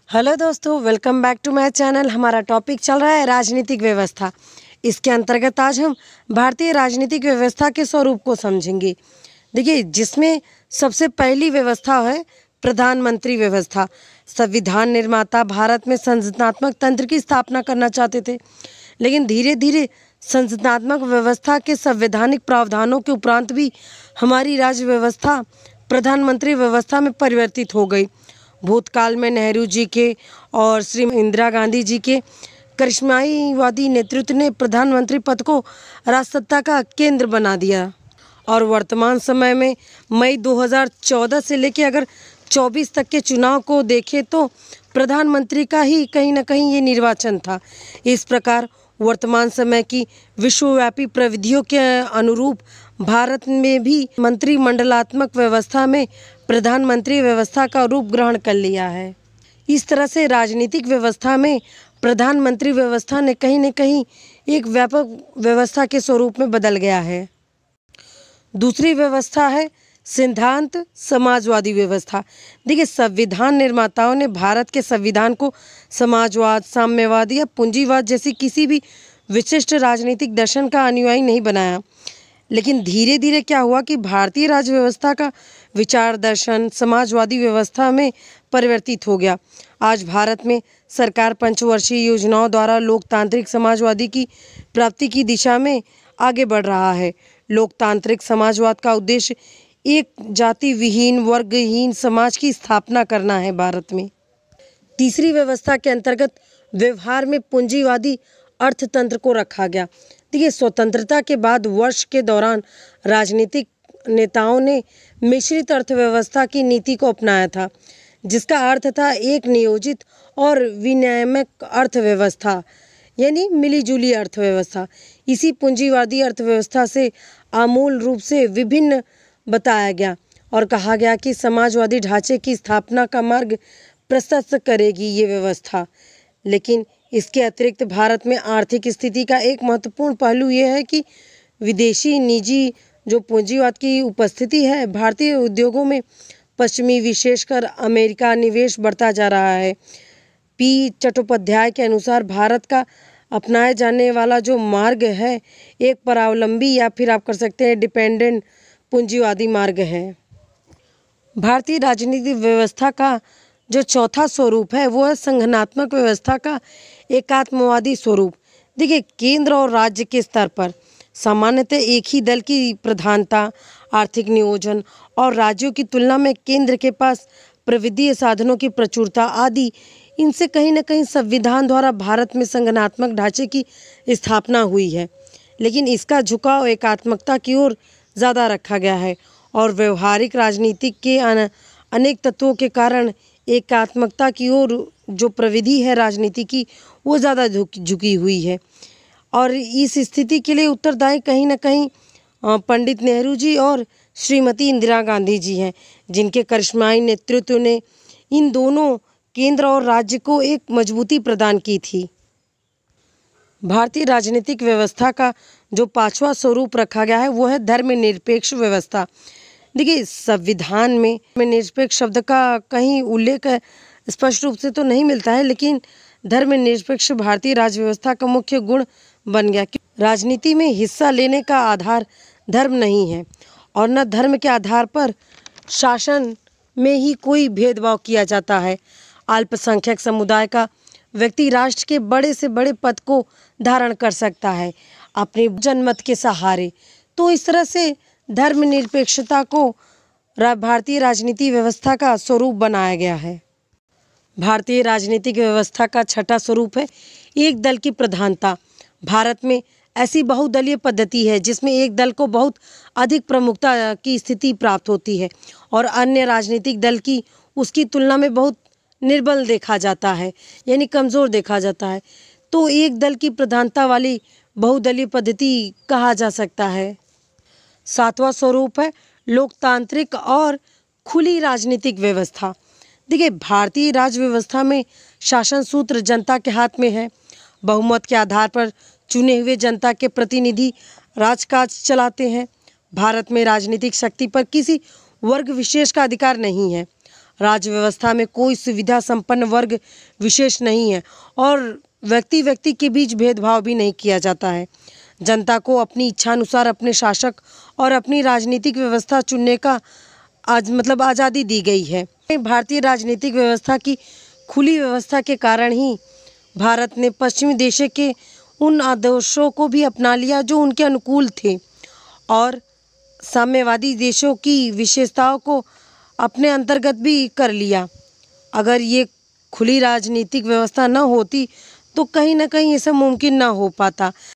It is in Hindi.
हेलो दोस्तों, welcome back to my channel. हमारा टॉपिक चल रहा है राजनीतिक व्यवस्था। इसके अंतर्गत आज हम भारतीय राजनीतिक व्यवस्था के स्वरूप को समझेंगे। देखिए, जिसमें सबसे पहली व्यवस्था है प्रधानमंत्री व्यवस्था। संविधान निर्माता भारत में संसदनात्मक तंत्र की स्थापना करना चाहते थे, लेकिन धीरे धीरे संसदनात्मक व्यवस्था के संवैधानिक प्रावधानों के उपरांत भी हमारी राज्य व्यवस्था प्रधानमंत्री व्यवस्था में परिवर्तित हो गई। भूतकाल में नेहरू जी के और श्री इंदिरा गांधी जी के करिश्माईवादी नेतृत्व ने प्रधानमंत्री पद को राजसत्ता का केंद्र बना दिया और वर्तमान समय में मई 2014 से लेकर अगर 24 तक के चुनाव को देखें तो प्रधानमंत्री का ही कहीं ना कहीं ये निर्वाचन था। इस प्रकार वर्तमान समय की विश्वव्यापी प्रविधियों के अनुरूप भारत में भी मंत्रिमंडलात्मक व्यवस्था में प्रधानमंत्री व्यवस्था का रूप ग्रहण कर लिया है। इस तरह से राजनीतिक व्यवस्था में प्रधानमंत्री व्यवस्था ने कहीं न कहीं एक व्यापक व्यवस्था के स्वरूप में बदल गया है। दूसरी व्यवस्था है सिद्धांत समाजवादी व्यवस्था। देखिए, संविधान निर्माताओं ने भारत के संविधान को समाजवाद, साम्यवाद या पूंजीवाद जैसी किसी भी विशिष्ट राजनीतिक दर्शन का अनुयायी नहीं बनाया, लेकिन धीरे धीरे क्या हुआ कि भारतीय राज्य व्यवस्था का विचार दर्शन समाजवादी व्यवस्था में परिवर्तित हो गया। आज भारत में सरकार पंचवर्षीय योजनाओं द्वारा लोकतांत्रिक समाजवादी की प्राप्ति की दिशा में आगे बढ़ रहा है। लोकतांत्रिक समाजवाद का उद्देश्य एक जाति विहीन, वर्गहीन समाज की स्थापना करना है भारत में। तीसरी व्यवस्था के अंतर्गत व्यवहार में पूंजीवादी अर्थतंत्र को रखा गया। देखिए, स्वतंत्रता के बाद वर्ष के दौरान राजनीतिक नेताओं ने मिश्रित अर्थव्यवस्था की नीति को अपनाया था, जिसका अर्थ था एक नियोजित और विनियामक अर्थव्यवस्था, यानी मिलीजुली अर्थव्यवस्था। इसी पूंजीवादी अर्थव्यवस्था से आमूल रूप से विभिन्न बताया गया और कहा गया कि समाजवादी ढांचे की स्थापना का मार्ग प्रशस्त करेगी ये व्यवस्था। लेकिन इसके अतिरिक्त भारत में आर्थिक स्थिति का एक महत्वपूर्ण पहलू ये है कि विदेशी निजी जो पूंजीवाद की उपस्थिति है, भारतीय उद्योगों में पश्चिमी विशेषकर अमेरिका निवेश बढ़ता जा रहा है। पी चट्टोपाध्याय के अनुसार भारत का अपनाए जाने वाला जो मार्ग है एक परावलंबी या फिर आप कर सकते हैं डिपेंडेंट पूंजीवादी मार्ग है। भारतीय राजनीतिक व्यवस्था का जो चौथा स्वरूप है वो है संघनात्मक व्यवस्था का एकात्मवादी स्वरूप। देखिए, केंद्र और राज्य के स्तर पर सामान्यतः एक ही दल की प्रधानता, आर्थिक नियोजन और राज्यों की तुलना में केंद्र के पास प्रविधीय साधनों की प्रचुरता आदि इनसे कहीं न कहीं संविधान द्वारा भारत में संगठनात्मक ढांचे की स्थापना हुई है। लेकिन इसका झुकाव एकात्मकता की ओर ज़्यादा रखा गया है और व्यवहारिक राजनीति के अनेक तत्वों के कारण एकात्मकता की ओर जो प्रविधि है राजनीति की वो ज़्यादा झुकी हुई है। और इस स्थिति के लिए उत्तरदायी कहीं ना कहीं पंडित नेहरू जी और श्रीमती इंदिरा गांधी जी हैं, जिनके करिश्माई नेतृत्व ने इन दोनों केंद्र और राज्य को एक मजबूती प्रदान की थी। भारतीय राजनीतिक व्यवस्था का जो पांचवा स्वरूप रखा गया है वो है धर्मनिरपेक्ष व्यवस्था। देखिए, संविधान में निरपेक्ष शब्द का कहीं उल्लेख स्पष्ट रूप से तो नहीं मिलता है, लेकिन धर्मनिरपेक्ष भारतीय राज्य व्यवस्था का मुख्य गुण बन गया। राजनीति में हिस्सा लेने का आधार धर्म नहीं है और न धर्म के आधार पर शासन में ही कोई भेदभाव किया जाता है। अल्पसंख्यक समुदाय का व्यक्ति राष्ट्र के बड़े से बड़े पद को धारण कर सकता है अपने जनमत के सहारे। तो इस तरह से धर्मनिरपेक्षता को भारतीय राजनीति व्यवस्था का स्वरूप बनाया गया है। भारतीय राजनीतिक व्यवस्था का छठा स्वरूप है एक दल की प्रधानता। भारत में ऐसी बहुदलीय पद्धति है जिसमें एक दल को बहुत अधिक प्रमुखता की स्थिति प्राप्त होती है और अन्य राजनीतिक दल की उसकी तुलना में बहुत निर्बल देखा जाता है, यानी कमज़ोर देखा जाता है। तो एक दल की प्रधानता वाली बहुदलीय पद्धति कहा जा सकता है। सातवां स्वरूप है लोकतांत्रिक और खुली राजनीतिक व्यवस्था। देखिए, भारतीय राज्य व्यवस्था में शासन सूत्र जनता के हाथ में है। बहुमत के आधार पर चुने हुए जनता के प्रतिनिधि राजकाज चलाते हैं। भारत में राजनीतिक शक्ति पर किसी वर्ग विशेष का अधिकार नहीं है। राज्य व्यवस्था में कोई सुविधा संपन्न वर्ग विशेष नहीं है और व्यक्ति व्यक्ति के बीच भेदभाव भी नहीं किया जाता है। जनता को अपनी इच्छानुसार अपने शासक और अपनी राजनीतिक व्यवस्था चुनने का आज आज़ादी दी गई है। भारतीय राजनीतिक व्यवस्था की खुली व्यवस्था के कारण ही भारत ने पश्चिमी देशों के उन आदर्शों को भी अपना लिया जो उनके अनुकूल थे और साम्यवादी देशों की विशेषताओं को अपने अंतर्गत भी कर लिया। अगर ये खुली राजनीतिक व्यवस्था न होती तो कहीं ना कहीं ये सब मुमकिन ना हो पाता।